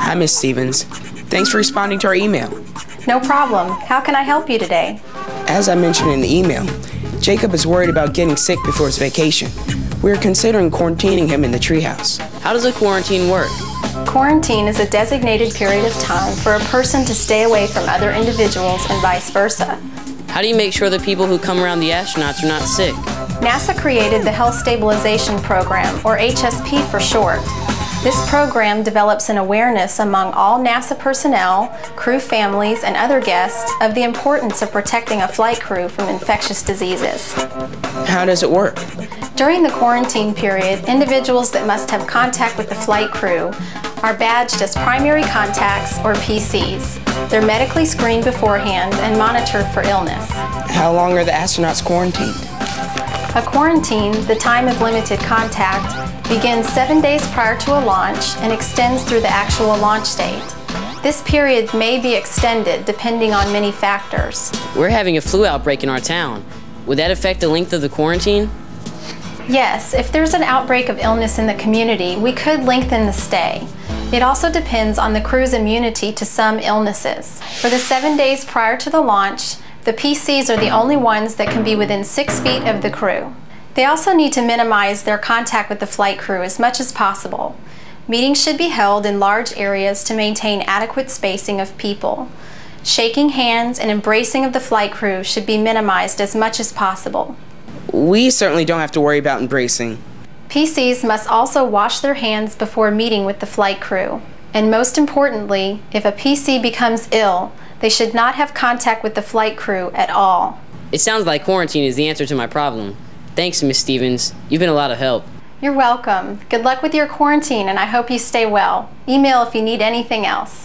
Hi, Miss Stevens. Thanks for responding to our email. No problem. How can I help you today? As I mentioned in the email, Jacob is worried about getting sick before his vacation. We're considering quarantining him in the treehouse. How does a quarantine work? Quarantine is a designated period of time for a person to stay away from other individuals and vice versa. How do you make sure the people who come around the astronauts are not sick? NASA created the Health Stabilization Program, or HSP for short. This program develops an awareness among all NASA personnel, crew families, and other guests of the importance of protecting a flight crew from infectious diseases. How does it work? During the quarantine period, individuals that must have contact with the flight crew are badged as primary contacts, or PCs. They're medically screened beforehand and monitored for illness. How long are the astronauts quarantined? A quarantine, the time of limited contact, begins 7 days prior to a launch and extends through the actual launch date. This period may be extended depending on many factors. We're having a flu outbreak in our town. Would that affect the length of the quarantine? Yes, if there's an outbreak of illness in the community, we could lengthen the stay. It also depends on the crew's immunity to some illnesses. For the 7 days prior to the launch, the PCs are the only ones that can be within 6 feet of the crew. They also need to minimize their contact with the flight crew as much as possible. Meetings should be held in large areas to maintain adequate spacing of people. Shaking hands and embracing of the flight crew should be minimized as much as possible. We certainly don't have to worry about embracing. PCs must also wash their hands before meeting with the flight crew. And most importantly, if a PC becomes ill, they should not have contact with the flight crew at all. It sounds like quarantine is the answer to my problem. Thanks, Miss Stevens. You've been a lot of help. You're welcome. Good luck with your quarantine, and I hope you stay well. Email if you need anything else.